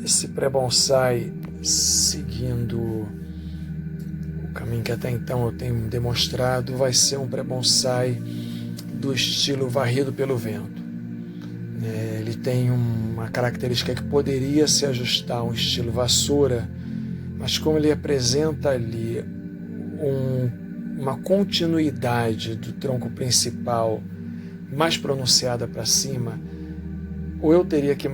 esse pré-bonsai, seguindo o caminho que até então eu tenho demonstrado, vai ser um pré-bonsai do estilo varrido pelo vento. Ele tem uma característica que poderia se ajustar a um estilo vassoura, mas como ele apresenta ali uma continuidade do tronco principal mais pronunciada para cima, ou eu teria que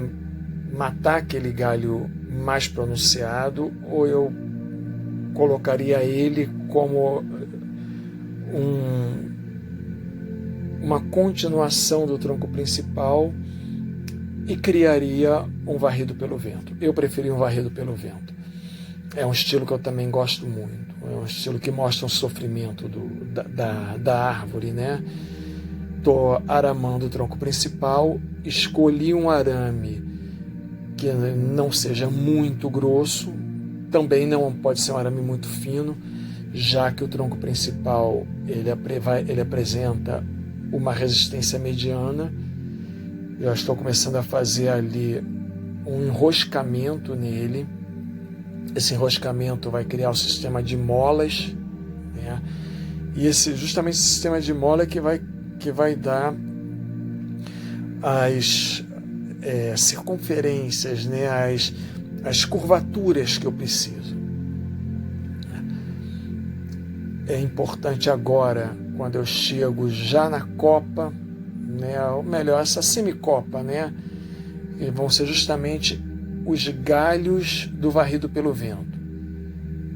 matar aquele galho mais pronunciado, ou eu colocaria ele como uma continuação do tronco principal e criaria um varrido pelo vento. Eu preferi um varrido pelo vento. É um estilo que eu também gosto muito. É um estilo que mostra um sofrimento da árvore, né? Estou aramando o tronco principal, escolhi um arame que não seja muito grosso, também não pode ser um arame muito fino, já que o tronco principal ele apresenta uma resistência mediana. Eu estou começando a fazer ali um enroscamento nele. Esse enroscamento vai criar o sistema de molas, né? E justamente esse sistema de mola que vai dar as circunferências, né? as curvaturas que eu preciso. É importante agora, quando eu chego já na copa, né? Ou melhor, essa semicopa, né? E vão ser justamente os galhos do varrido pelo vento.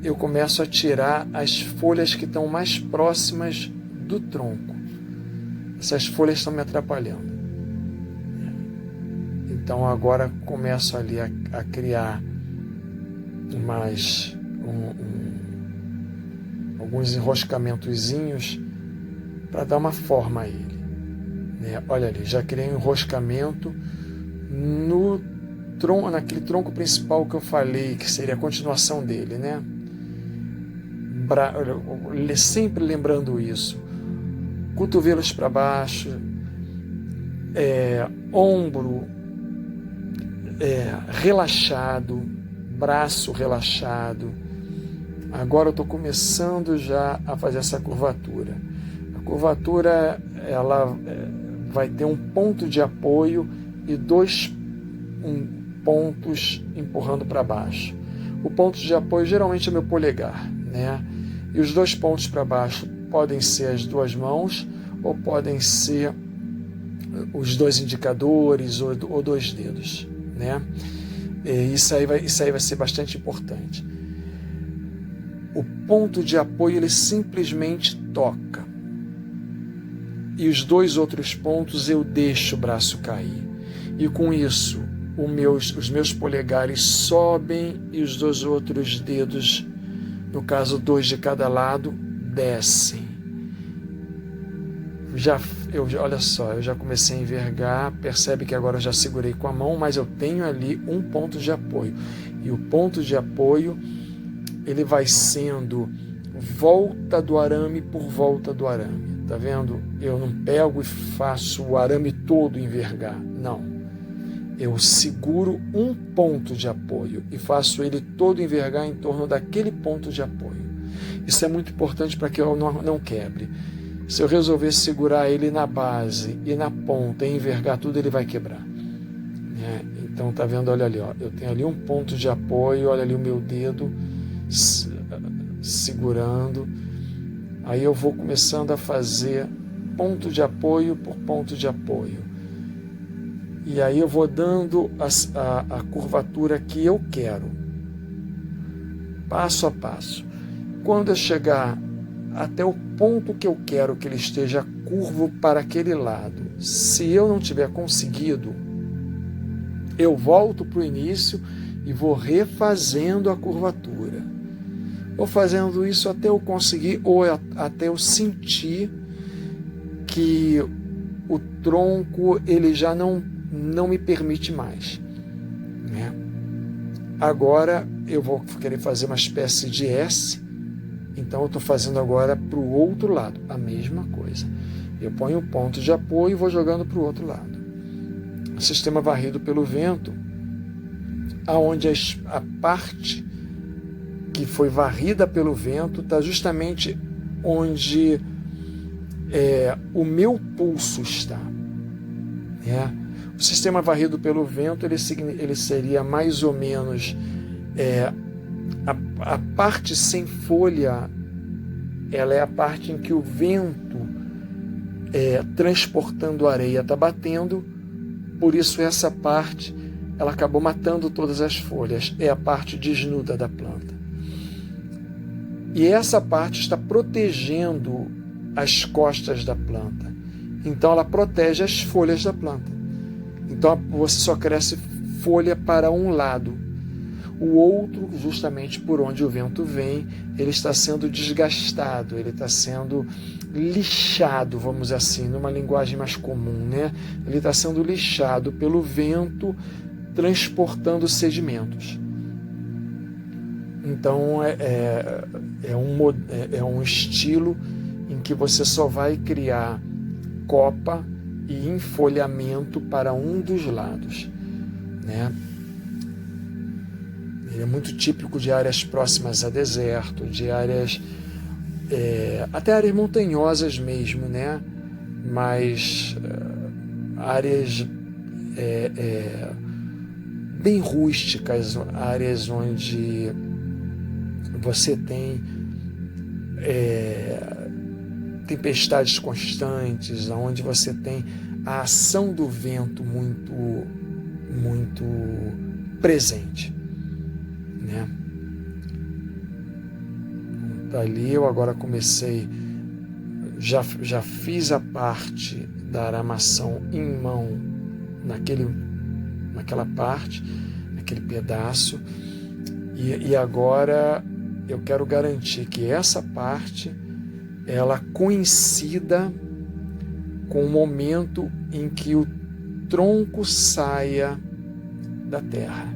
Eu começo a tirar as folhas que estão mais próximas do tronco. Essas folhas estão me atrapalhando. Então agora começo ali a criar alguns enroscamentozinhos para dar uma forma a ele. Olha ali, já criei um enroscamento naquele tronco principal que eu falei, que seria a continuação dele, né? Sempre lembrando isso. Cotovelos para baixo, ombro relaxado, braço relaxado. Agora eu estou começando já a fazer essa curvatura. A curvatura ela vai ter um ponto de apoio e dois pontos empurrando para baixo. O ponto de apoio geralmente é meu polegar, né? E os dois pontos para baixo podem ser as duas mãos ou podem ser os dois indicadores ou dois dedos, né? E isso aí vai ser bastante importante. O ponto de apoio ele simplesmente toca. E os dois outros pontos eu deixo o braço cair. E com isso, os meus polegares sobem e os dois outros dedos, no caso 2 de cada lado, descem. Olha só, eu já comecei a envergar, percebe que agora eu já segurei com a mão, mas eu tenho ali um ponto de apoio. E o ponto de apoio, ele vai sendo volta do arame por volta do arame. Tá vendo? Eu não pego e faço o arame todo envergar. Não. Eu seguro um ponto de apoio e faço ele todo envergar em torno daquele ponto de apoio. Isso é muito importante para que eu não quebre. Se eu resolver segurar ele na base e na ponta e envergar tudo, ele vai quebrar. Então, tá vendo? Olha ali, ó. Eu tenho ali um ponto de apoio, olha ali o meu dedo segurando. Aí eu vou começando a fazer ponto de apoio por ponto de apoio. E aí eu vou dando a curvatura que eu quero, passo a passo. Quando eu chegar até o ponto que eu quero que ele esteja curvo para aquele lado, se eu não tiver conseguido, eu volto para o início e vou refazendo a curvatura. Vou fazendo isso até eu conseguir ou até eu sentir que o tronco ele já não me permite mais, né? Agora eu vou querer fazer uma espécie de S, então eu estou fazendo agora para o outro lado, a mesma coisa. Eu ponho um ponto de apoio e vou jogando para o outro lado. O sistema varrido pelo vento, aonde a parte que foi varrida pelo vento está justamente onde o meu pulso está. O sistema varrido pelo vento ele seria mais ou menos a parte sem folha. Ela é a parte em que o vento transportando areia está batendo, por isso essa parte ela acabou matando todas as folhas, é a parte desnuda da planta. E essa parte está protegendo as costas da planta, então ela protege as folhas da planta. Então você só cresce folha para um lado. O outro, justamente por onde o vento vem, ele está sendo desgastado, ele está sendo lixado, vamos assim, numa linguagem mais comum, né? Ele está sendo lixado pelo vento, transportando sedimentos. Então é um estilo em que você só vai criar copa e enfolhamento para um dos lados, né? Ele é muito típico de áreas próximas a deserto, de áreas até áreas montanhosas mesmo, né? Mas áreas bem rústicas, áreas onde você tem tempestades constantes, onde você tem a ação do vento muito presente, né? Dali eu agora comecei, já fiz a parte da aramação em mão naquela parte, naquele pedaço, e agora eu quero garantir que essa parte ela coincida com o momento em que o tronco saia da terra.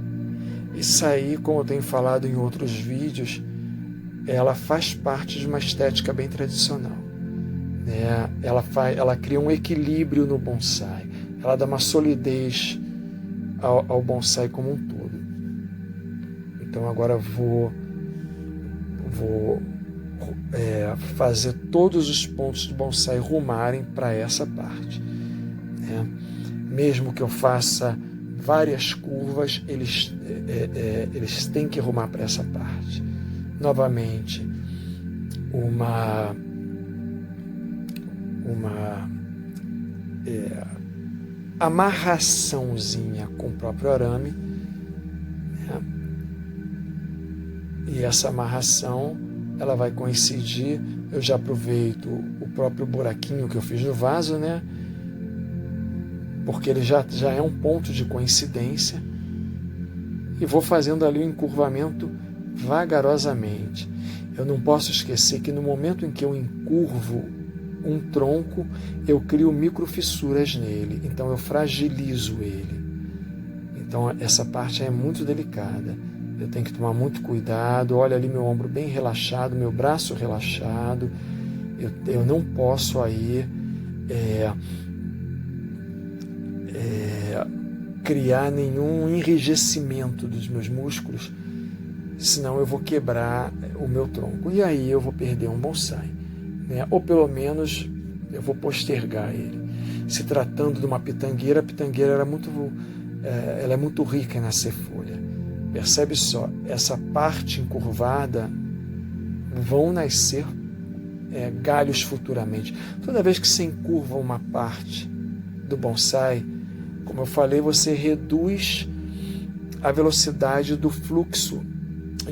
Isso aí, como eu tenho falado em outros vídeos, ela faz parte de uma estética bem tradicional, né? Ela cria um equilíbrio no bonsai, ela dá uma solidez ao bonsai como um todo. Então agora vou fazer todos os pontos do bonsai rumarem para essa parte, né? Mesmo que eu faça várias curvas, eles têm que rumar para essa parte. Novamente, uma amarraçãozinha com o próprio arame, né? E essa amarração ela vai coincidir. Eu já aproveito o próprio buraquinho que eu fiz no vaso, né? Porque ele já é um ponto de coincidência, e vou fazendo ali o encurvamento vagarosamente. Eu não posso esquecer que no momento em que eu encurvo um tronco, eu crio microfissuras nele, então eu fragilizo ele. Então essa parte é muito delicada, eu tenho que tomar muito cuidado. Olha ali meu ombro bem relaxado, meu braço relaxado, eu não posso aí criar nenhum enrijecimento dos meus músculos, senão eu vou quebrar o meu tronco, e aí eu vou perder um bonsai, né? Ou pelo menos eu vou postergar ele. Se tratando de uma pitangueira, a pitangueira ela é muito rica em nascer folha. Percebe só, essa parte encurvada vão nascer galhos futuramente. Toda vez que você encurva uma parte do bonsai, como eu falei, você reduz a velocidade do fluxo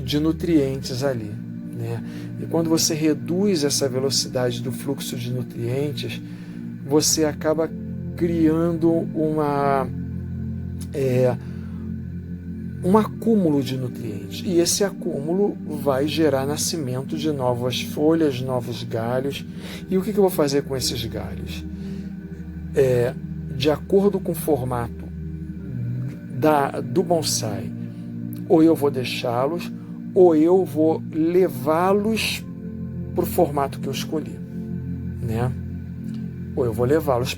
de nutrientes ali, né? E quando você reduz essa velocidade do fluxo de nutrientes, você acaba criando um acúmulo de nutrientes, e esse acúmulo vai gerar nascimento de novas folhas, novos galhos. E o que eu vou fazer com esses galhos? De acordo com o formato do bonsai, ou eu vou deixá-los, ou eu vou levá-los para o formato que eu escolhi, né? Ou eu vou levá-los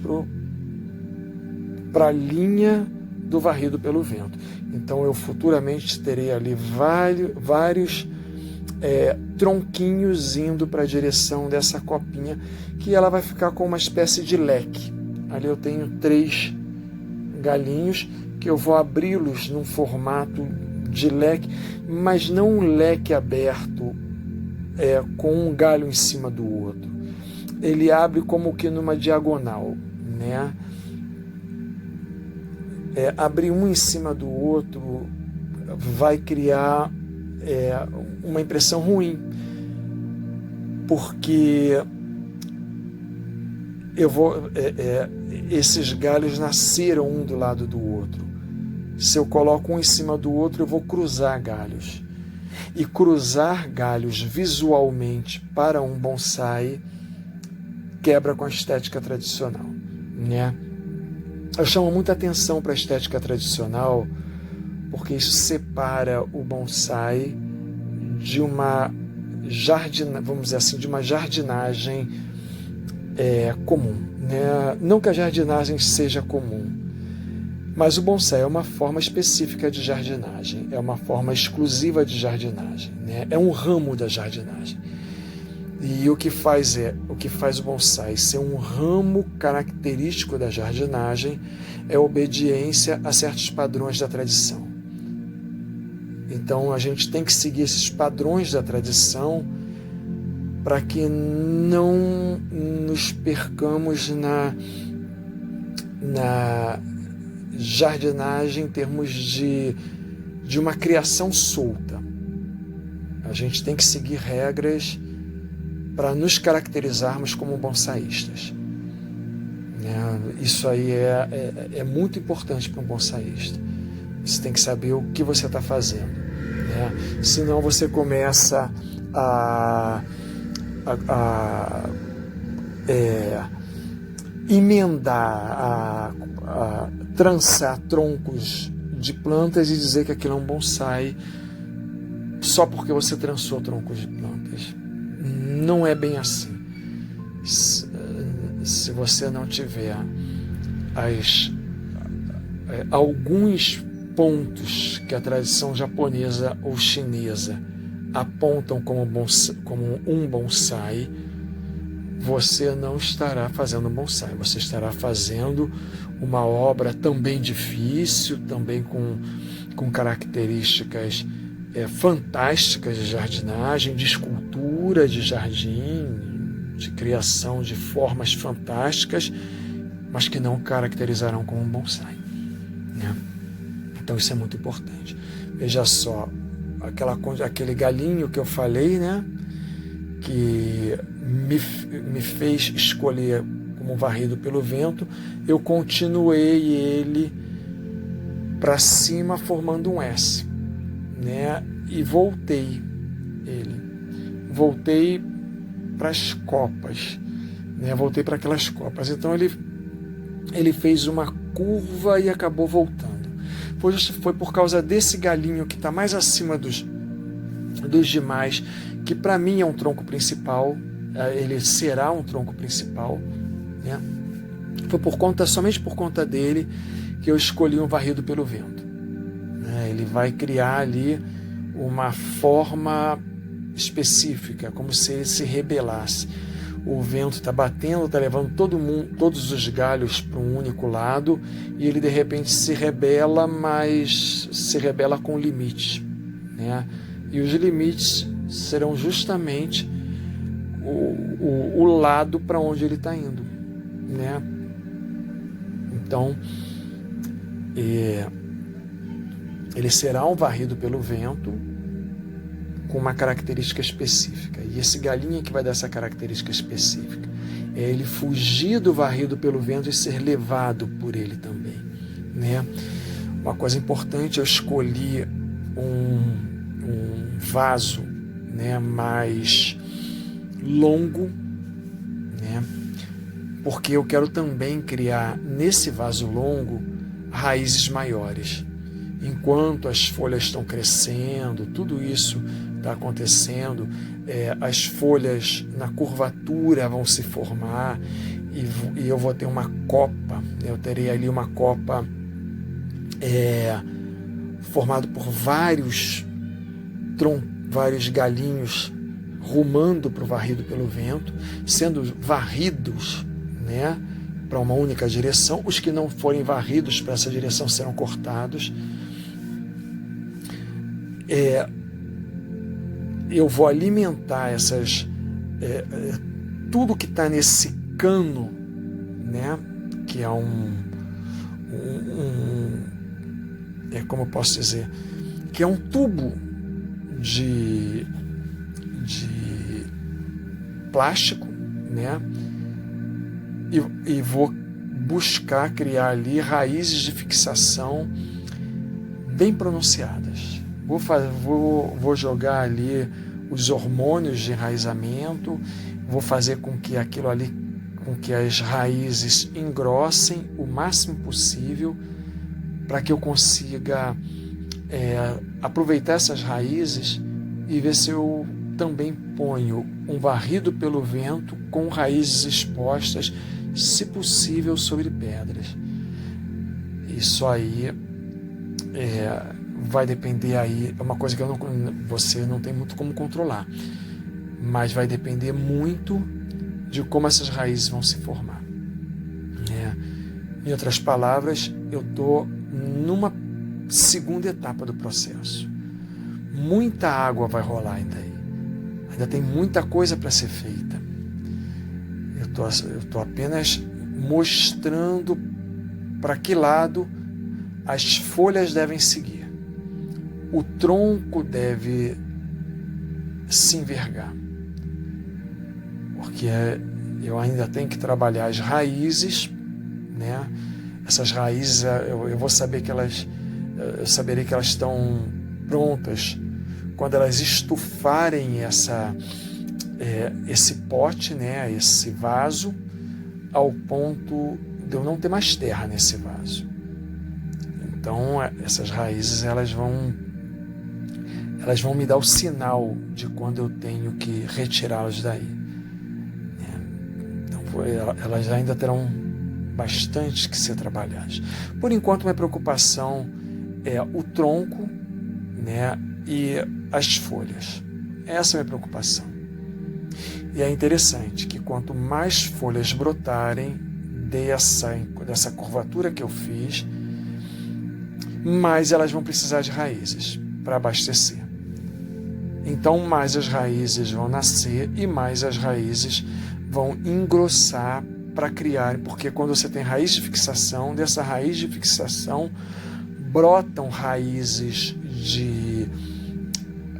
para a linha do varrido pelo vento. Então eu futuramente terei ali vários tronquinhos indo para a direção dessa copinha, que ela vai ficar com uma espécie de leque. Ali eu tenho 3 galinhos que eu vou abri-los num formato de leque, mas não um leque aberto com um galho em cima do outro. Ele abre como que numa diagonal, né? Abrir um em cima do outro vai criar uma impressão ruim, porque esses galhos nasceram um do lado do outro. Se eu coloco um em cima do outro, eu vou cruzar galhos. E cruzar galhos visualmente para um bonsai quebra com a estética tradicional, né? Eu chamo muita atenção para a estética tradicional, porque isso separa o bonsai de uma vamos dizer assim, de uma jardinagem comum, né? Não que a jardinagem seja comum, mas o bonsai é uma forma específica de jardinagem, é uma forma exclusiva de jardinagem, né? É um ramo da jardinagem. E o que faz o bonsai ser um ramo característico da jardinagem é a obediência a certos padrões da tradição. Então a gente tem que seguir esses padrões da tradição para que não nos percamos na jardinagem em termos de uma criação solta. A gente tem que seguir regras para nos caracterizarmos como bonsaístas. Isso aí é muito importante para um bonsaísta. Você tem que saber o que você está fazendo, né? Senão você começa a emendar, a trançar troncos de plantas e dizer que aquilo é um bonsai só porque você trançou troncos de plantas. Não é bem assim. Se você não tiver alguns pontos que a tradição japonesa ou chinesa apontam como um bonsai, você não estará fazendo um bonsai, você estará fazendo uma obra também difícil, também com características fantásticas de jardinagem, de escultura de jardim, de criação de formas fantásticas, mas que não caracterizarão como um bonsai, né? Então isso é muito importante. Veja só, aquele galinho que eu falei, né, que me fez escolher como varrido pelo vento, eu continuei ele para cima formando um S, né, e voltei para as copas, né, voltei para aquelas copas. Então ele fez uma curva e acabou voltando. Foi por causa desse galinho que está mais acima dos demais, que para mim é um tronco principal, ele será um tronco principal, né? Foi somente por conta dele que eu escolhi um varrido pelo vento, né? Ele vai criar ali uma forma específica, como se ele se rebelasse. O vento está batendo, está levando todos os galhos para um único lado, e ele de repente se rebela, mas se rebela com limites, né? E os limites serão justamente o lado para onde ele está indo, né? Então, ele será um varrido pelo vento com uma característica específica. E esse galinho é que vai dar essa característica específica. É ele fugir do varrido pelo vento e ser levado por ele também, né? Uma coisa importante, eu escolhi um vaso, né, mais longo, né, porque eu quero também criar nesse vaso longo raízes maiores. Enquanto as folhas estão crescendo, tudo isso está acontecendo, as folhas na curvatura vão se formar e eu vou ter uma copa, eu terei ali uma copa formado por vários galinhos rumando para o varrido pelo vento, sendo varridos, né, para uma única direção. Os que não forem varridos para essa direção serão cortados. Eu vou alimentar tudo que está nesse cano, né, que é como eu posso dizer, que é um tubo de plástico, né, e vou buscar criar ali raízes de fixação bem pronunciadas. Vou jogar ali os hormônios de enraizamento, vou fazer com que as raízes engrossem o máximo possível, para que eu consiga aproveitar essas raízes e ver se eu também ponho um varrido pelo vento com raízes expostas, se possível, sobre pedras. Isso aí vai depender aí, é uma coisa que você não tem muito como controlar, mas vai depender muito de como essas raízes vão se formar. Em outras palavras, eu estou numa segunda etapa do processo. Muita água vai rolar ainda tem muita coisa para ser feita. Eu estou apenas mostrando para que lado as folhas devem seguir. O tronco deve se envergar, porque eu ainda tenho que trabalhar as raízes, né? Essas raízes eu vou saber eu saberei que elas estão prontas quando elas estufarem esse pote, né? Esse vaso, ao ponto de eu não ter mais terra nesse vaso. Então essas raízes elas vão me dar o sinal de quando eu tenho que retirá-las daí. Então elas ainda terão bastante que ser trabalhadas. Por enquanto, minha preocupação é o tronco, né, e as folhas. Essa é a minha preocupação. E é interessante que quanto mais folhas brotarem dessa curvatura que eu fiz, mais elas vão precisar de raízes para abastecer. Então, mais as raízes vão nascer e mais as raízes vão engrossar para criar, porque quando você tem raiz de fixação, dessa raiz de fixação brotam raízes de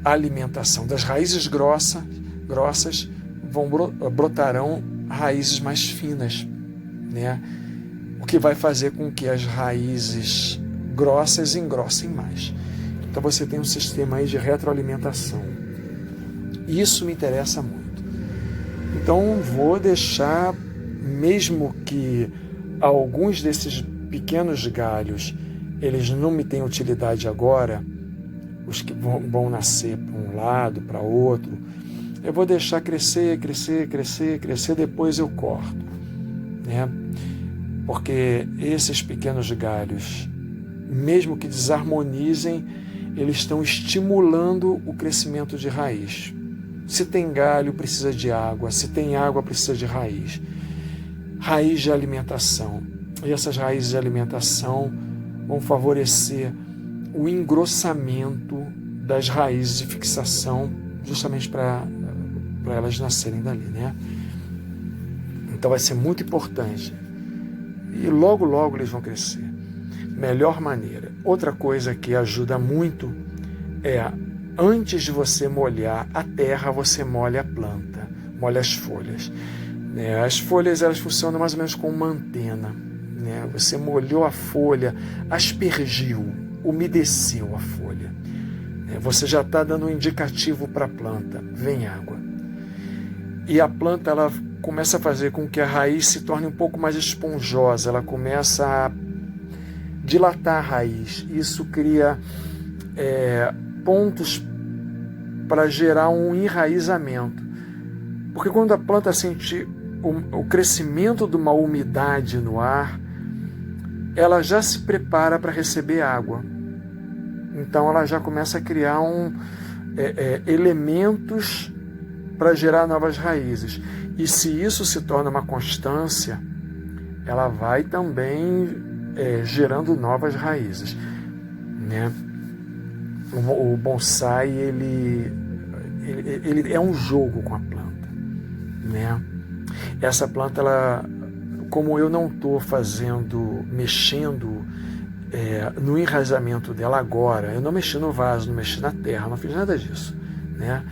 alimentação. Das raízes grossas brotarão raízes mais finas, né? O que vai fazer com que as raízes grossas engrossem mais. Então você tem um sistema aí de retroalimentação. Isso me interessa muito. Então vou deixar, mesmo que alguns desses pequenos galhos eles não me têm utilidade agora, os que vão nascer para um lado, para outro, eu vou deixar crescer, depois eu corto, né? Porque esses pequenos galhos, mesmo que desarmonizem, eles estão estimulando o crescimento de raiz. Se tem galho, precisa de água. Se tem água, precisa de raiz. Raiz de alimentação. E essas raízes de alimentação vão favorecer o engrossamento das raízes de fixação, justamente para elas nascerem dali, né? Então vai ser muito importante. E logo, logo eles vão crescer. Melhor maneira. Outra coisa que ajuda muito é, antes de você molhar a terra, você molha a planta, molha as folhas. As folhas elas funcionam mais ou menos como uma antena, né? Você molhou a folha, aspergiu, umedeceu a folha. Você já está dando um indicativo para a planta, vem água. E a planta ela começa a fazer com que a raiz se torne um pouco mais esponjosa, ela começa a dilatar a raiz. Isso cria pontos para gerar um enraizamento. Porque quando a planta sente o crescimento de uma umidade no ar, ela já se prepara para receber água. Então ela já começa a criar elementos para gerar novas raízes. E se isso se torna uma constância, ela vai também gerando novas raízes, né? O bonsai ele é um jogo com a planta, né? Essa planta, como eu não estou mexendo no enraizamento dela agora, eu não mexi no vaso, não mexi na terra, não fiz nada disso, né?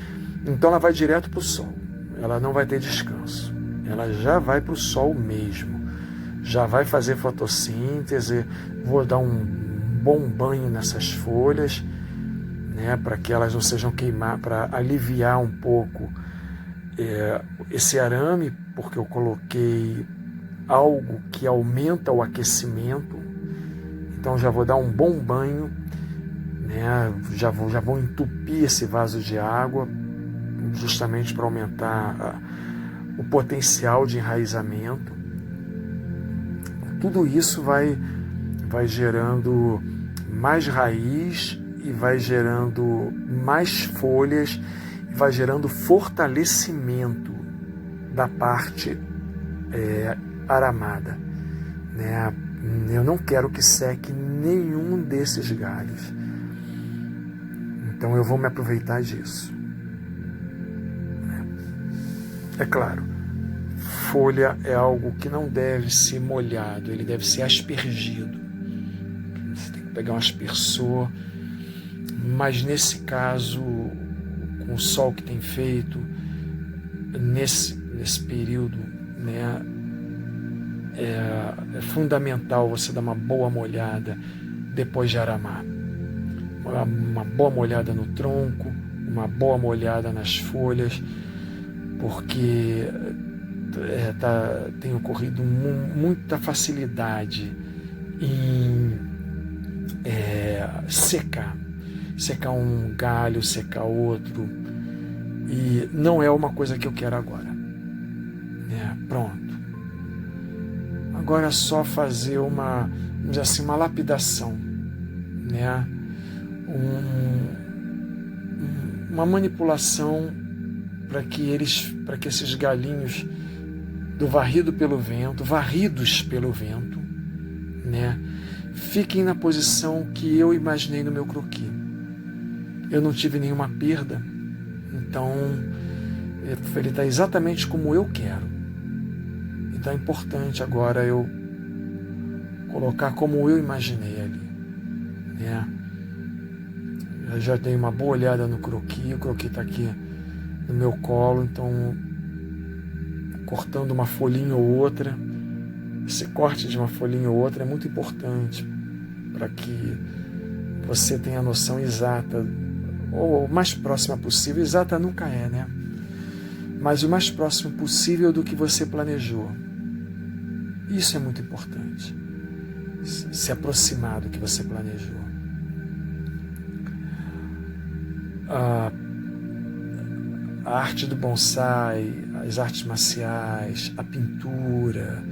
Então ela vai direto para o sol, ela não vai ter descanso, ela já vai para o sol mesmo, já vai fazer fotossíntese, vou dar um bom banho nessas folhas, né, para que elas não sejam queimadas, para aliviar um pouco esse arame, porque eu coloquei algo que aumenta o aquecimento. Então já vou dar um bom banho, né, já vou entupir esse vaso de água, justamente para aumentar o potencial de enraizamento. Tudo isso vai gerando mais raiz e vai gerando mais folhas, e vai gerando fortalecimento da parte aramada, né? Eu não quero que seque nenhum desses galhos, então eu vou me aproveitar disso. É claro, folha é algo que não deve ser molhado, ele deve ser aspergido. Você tem que pegar um aspersor, mas nesse caso, com o sol que tem feito, nesse período, né, é fundamental você dar uma boa molhada depois de aramar. Uma boa molhada no tronco, uma boa molhada nas folhas, porque tem ocorrido muita facilidade em secar um galho, secar outro, e não é uma coisa que eu quero agora. Pronto. Agora é só fazer uma lapidação, né? Uma manipulação para que esses galinhos varridos pelo vento, né, fiquem na posição que eu imaginei no meu croquis. Eu não tive nenhuma perda, então ele está exatamente como eu quero. Então é importante agora eu colocar como eu imaginei ali, né? Eu já dei uma boa olhada no croquis, o croquis está aqui no meu colo, então cortando uma folhinha ou outra, esse corte de uma folhinha ou outra é muito importante para que você tenha a noção exata, ou o mais próxima possível. Exata nunca é, né? Mas o mais próximo possível do que você planejou. Isso é muito importante, se aproximar do que você planejou. A arte do bonsai, as artes marciais, a pintura,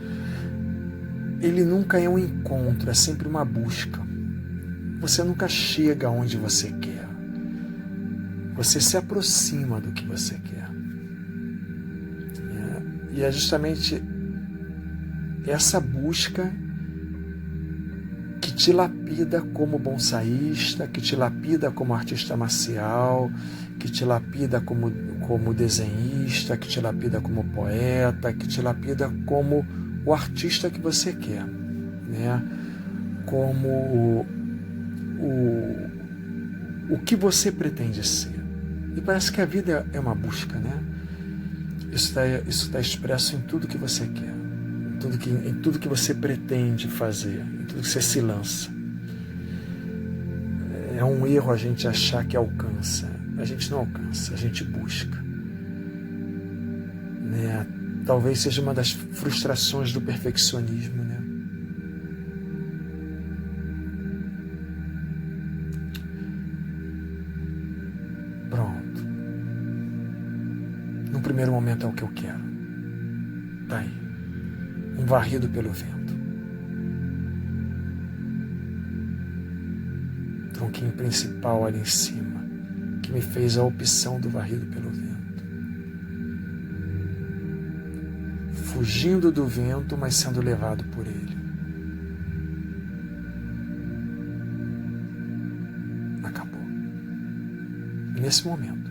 ele nunca é um encontro, é sempre uma busca. Você nunca chega onde você quer. Você se aproxima do que você quer. E é justamente essa busca que te lapida como bonsaísta, que te lapida como artista marcial, que te lapida como desenhista, que te lapida como poeta, que te lapida como o artista que você quer, né? Como o que você pretende ser. E parece que a vida é uma busca, né? Isso está expresso em tudo que você quer, em tudo que você pretende fazer, em tudo que você se lança. É um erro a gente achar que alcança. A gente não alcança, a gente busca, né? Talvez seja uma das frustrações do perfeccionismo, né? Pronto. No primeiro momento é o que eu quero. Tá aí. Um varrido pelo vento. tronquinho principal ali em cima, que me fez a opção do varrido pelo vento. Fugindo do vento, mas sendo levado por ele. Acabou. Nesse momento,